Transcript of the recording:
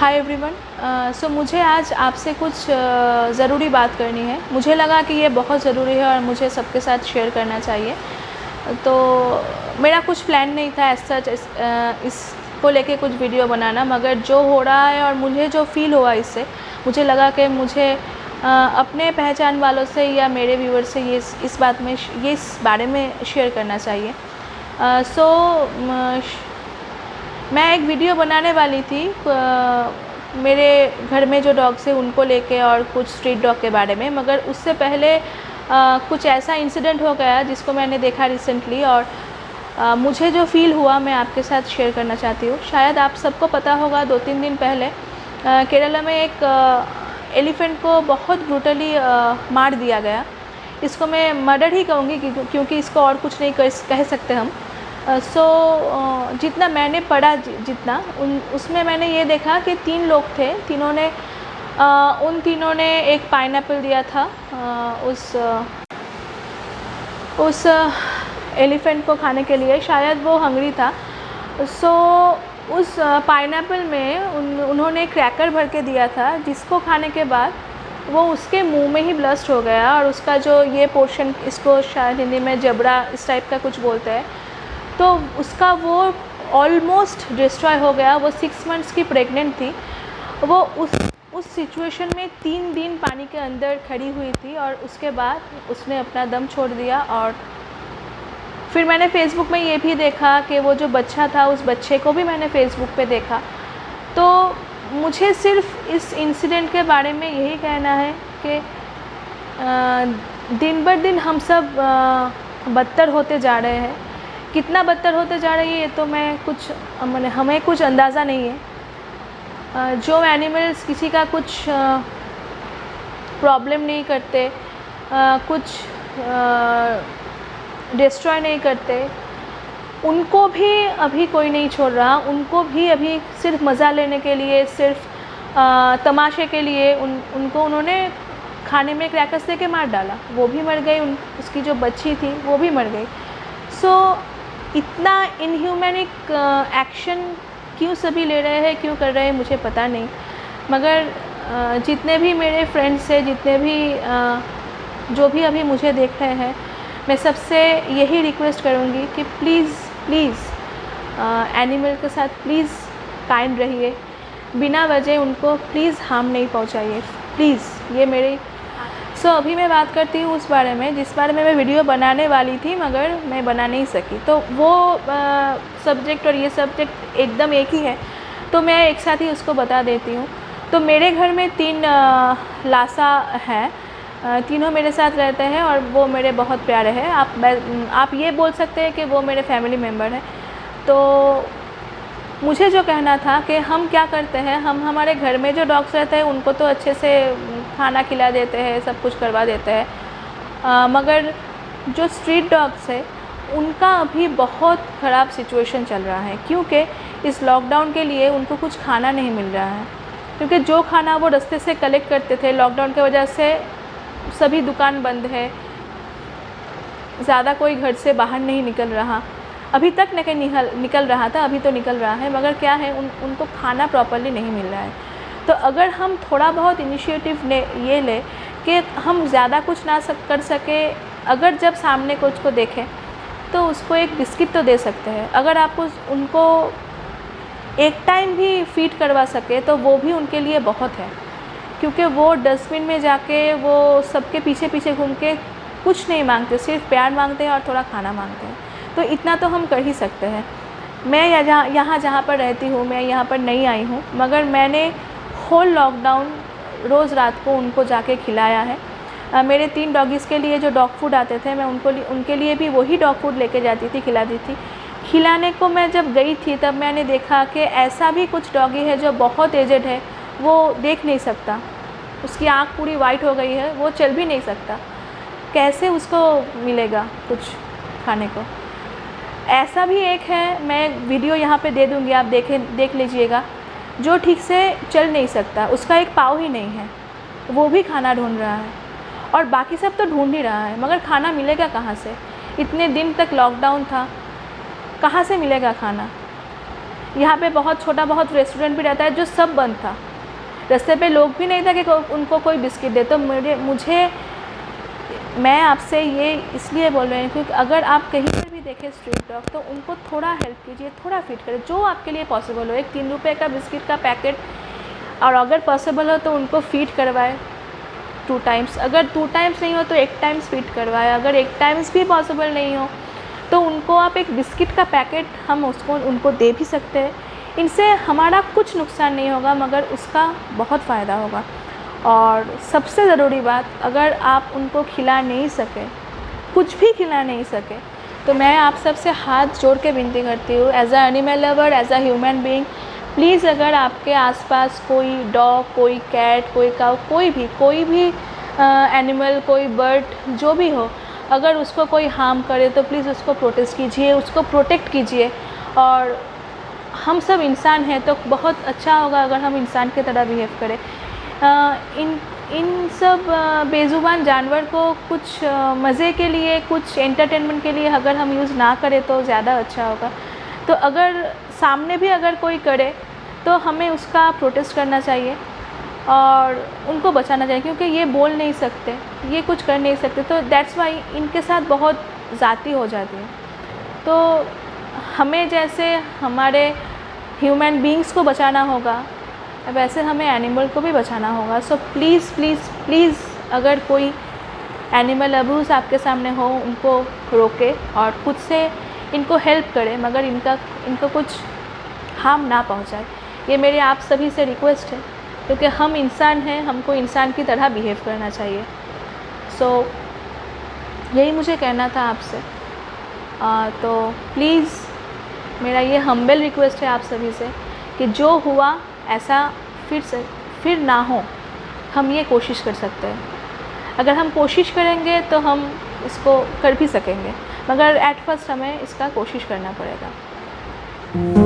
Hi everyone. सो मुझे आज आपसे कुछ ज़रूरी बात करनी है। मुझे लगा कि ये बहुत ज़रूरी है और मुझे सबके साथ शेयर करना चाहिए। तो मेरा कुछ प्लान नहीं था एज सच इसको लेके कुछ वीडियो बनाना, मगर जो हो रहा है और मुझे जो फ़ील हुआ इससे, मुझे लगा कि मुझे अपने पहचान वालों से या मेरे व्यूअर से इस बारे में शेयर करना चाहिए। मैं एक वीडियो बनाने वाली थी मेरे घर में जो डॉग्स हैं उनको लेके और कुछ स्ट्रीट डॉग के बारे में, मगर उससे पहले कुछ ऐसा इंसिडेंट हो गया जिसको मैंने देखा रिसेंटली और मुझे जो फ़ील हुआ मैं आपके साथ शेयर करना चाहती हूँ। शायद आप सबको पता होगा, 2-3 दिन पहले केरला में एक एलिफेंट को बहुत ब्रूटली मार दिया गया। इसको मैं मर्डर ही कहूँगी क्योंकि इसको और कुछ नहीं कह सकते हम। जितना मैंने पढ़ा उसमें मैंने ये देखा कि 3 लोग थे। उन तीनों ने एक पाइनएप्पल दिया था उस एलिफेंट को खाने के लिए। शायद वो हंग्री था। उस पाइनएप्पल में उन्होंने क्रैकर भर के दिया था, जिसको खाने के बाद वो उसके मुंह में ही ब्लास्ट हो गया और उसका जो ये पोर्शन, इसको शायद हिंदी में जबड़ा इस टाइप का कुछ बोलते हैं, तो उसका वो ऑलमोस्ट डिस्ट्रॉय हो गया। वो 6 मंथ्स की प्रेग्नेंट थी। वो उस सिचुएशन में 3 दिन पानी के अंदर खड़ी हुई थी और उसके बाद उसने अपना दम छोड़ दिया। और फिर मैंने फ़ेसबुक में ये भी देखा कि वो जो बच्चा था, उस बच्चे को भी मैंने फ़ेसबुक पे देखा। तो मुझे सिर्फ इस इंसिडेंट के बारे में यही कहना है कि दिन बर दिन हम सब बदतर होते जा रहे हैं। कितना बदतर होते जा रही है ये तो हमें कुछ अंदाज़ा नहीं है। जो एनिमल्स किसी का कुछ प्रॉब्लम नहीं करते, कुछ डिस्ट्रॉय नहीं करते, उनको भी अभी कोई नहीं छोड़ रहा। उनको भी अभी सिर्फ मज़ा लेने के लिए, सिर्फ तमाशे के लिए उन्होंने खाने में क्रैकर्स दे के मार डाला। वो भी मर गई, उसकी जो बच्ची थी वो भी मर गई। इतना इनह्यूमैनिक एक्शन क्यों सभी ले रहे हैं, क्यों कर रहे हैं, मुझे पता नहीं। मगर जितने भी मेरे फ्रेंड्स हैं, जितने भी जो भी अभी मुझे देख रहे हैं, मैं सबसे यही रिक्वेस्ट करूँगी कि प्लीज़ एनिमल के साथ प्लीज़ काइंड रहिए। बिना वजह उनको प्लीज़ हार्म नहीं पहुँचाइए, प्लीज़। ये मेरी अभी मैं बात करती हूँ उस बारे में जिस बारे में मैं वीडियो बनाने वाली थी, मगर मैं बना नहीं सकी। तो वो सब्जेक्ट और ये सब्जेक्ट एकदम एक ही है, तो मैं एक साथ ही उसको बता देती हूँ। तो मेरे घर में 3 लासा है। तीनों मेरे साथ रहते हैं और वो मेरे बहुत प्यारे हैं। आप ये बोल सकते हैं कि वो मेरे फैमिली मेम्बर हैं। तो मुझे जो कहना था कि हम क्या करते हैं, हम हमारे घर में जो डॉग्स रहते हैं उनको तो अच्छे से खाना खिला देते हैं, सब कुछ करवा देते हैं, मगर जो स्ट्रीट डॉग्स है उनका अभी बहुत ख़राब सिचुएशन चल रहा है, क्योंकि इस लॉकडाउन के लिए उनको कुछ खाना नहीं मिल रहा है। क्योंकि जो खाना वो रास्ते से कलेक्ट करते थे, लॉकडाउन की वजह से सभी दुकान बंद है, ज़्यादा कोई घर से बाहर नहीं निकल रहा। अभी तक निकल रहा था, अभी तो निकल रहा है, मगर क्या है, उनको खाना प्रॉपर्ली नहीं मिल रहा है। तो अगर हम थोड़ा बहुत इनिशिएटिव ये ले कि हम ज़्यादा कुछ ना कर सके, अगर जब सामने कुछ को देखें तो उसको एक बिस्किट तो दे सकते हैं। अगर आप उनको एक टाइम भी फीड करवा सके तो वो भी उनके लिए बहुत है, क्योंकि वो डस्टबिन में जाके वो सबके पीछे पीछे घूम के कुछ नहीं मांगते, सिर्फ प्यार मांगते हैं और थोड़ा खाना मांगते हैं। तो इतना तो हम कर ही सकते हैं। मैं यहाँ जहाँ पर रहती हूँ, मैं यहाँ पर नहीं आई हूँ, मगर मैंने होल लॉकडाउन रोज़ रात को उनको जाके खिलाया है। मेरे 3 डॉगीज़ के लिए जो डॉग फूड आते थे, मैं उनके लिए भी वही डॉग फूड लेके जाती थी, खिलाती थी। खिलाने को मैं जब गई थी तब मैंने देखा कि ऐसा भी कुछ डॉगी है जो बहुत एजड है, वो देख नहीं सकता, उसकी आँख पूरी वाइट हो गई है, वो चल भी नहीं सकता। कैसे उसको मिलेगा कुछ खाने को? ऐसा भी एक है, मैं वीडियो यहाँ पे दे दूँगी, आप देख लीजिएगा, जो ठीक से चल नहीं सकता, उसका एक पाँव ही नहीं है, वो भी खाना ढूंढ रहा है। और बाकी सब तो ढूंढ ही रहा है, मगर खाना मिलेगा कहाँ से? इतने दिन तक लॉकडाउन था, कहाँ से मिलेगा खाना? यहाँ पे बहुत छोटा बहुत रेस्टोरेंट भी रहता है जो सब बंद था, रास्ते पे लोग भी नहीं था कि उनको कोई बिस्किट दे। तो मैं आपसे ये इसलिए बोल रही हूँ क्योंकि अगर आप कहीं पर भी देखें स्ट्रीट डॉग तो उनको थोड़ा हेल्प कीजिए, थोड़ा फीड करें जो आपके लिए पॉसिबल हो। एक 3 रुपये का बिस्किट का पैकेट, और अगर पॉसिबल हो तो उनको फीड करवाएं 2 टाइम्स, अगर 2 टाइम्स नहीं हो तो 1 टाइम्स फीड करवाएं, अगर 1 टाइम्स भी पॉसिबल नहीं हो तो उनको आप एक बिस्किट का पैकेट हम उनको दे भी सकते हैं। इनसे हमारा कुछ नुकसान नहीं होगा मगर उसका बहुत फ़ायदा होगा। और सबसे ज़रूरी बात, अगर आप उनको खिला नहीं सके, कुछ भी खिला नहीं सके, तो मैं आप सबसे हाथ जोड़ के विनती करती हूँ as a animal lover, as a human being, please अगर आपके आसपास कोई डॉग, कोई कैट, कोई काऊ, कोई भी एनिमल, कोई बर्ड जो भी हो, अगर उसको कोई हार्म करे तो प्लीज़ उसको प्रोटेस्ट कीजिए, उसको प्रोटेक्ट कीजिए। और हम सब इंसान हैं तो बहुत अच्छा होगा अगर हम इंसान की तरह बिहेव करें। इन सब बेज़ुबान जानवर को कुछ मज़े के लिए, कुछ एंटरटेनमेंट के लिए अगर हम यूज़ ना करें तो ज़्यादा अच्छा होगा। तो अगर सामने भी अगर कोई करे तो हमें उसका प्रोटेस्ट करना चाहिए और उनको बचाना चाहिए, क्योंकि ये बोल नहीं सकते, ये कुछ कर नहीं सकते, तो दैट्स वाई इनके साथ बहुत ज़्यादती हो जाती है। तो हमें जैसे हमारे ह्यूमन बीइंग्स को बचाना होगा वैसे हमें एनिमल को भी बचाना होगा। सो प्लीज़ प्लीज़ प्लीज़ अगर कोई एनिमल अब्यूज़ आपके सामने हो उनको रोके और खुद से इनको हेल्प करें, मगर इनको कुछ हार्म ना पहुंचाए। ये मेरे आप सभी से रिक्वेस्ट है, क्योंकि हम इंसान हैं, हमको इंसान की तरह बिहेव करना चाहिए। सो यही मुझे कहना था आपसे। तो प्लीज़ मेरा ये हम्बल रिक्वेस्ट है आप सभी से कि जो हुआ ऐसा फिर ना हो, हम ये कोशिश कर सकते हैं। अगर हम कोशिश करेंगे तो हम इसको कर भी सकेंगे, मगर एट फर्स्ट हमें इसका कोशिश करना पड़ेगा।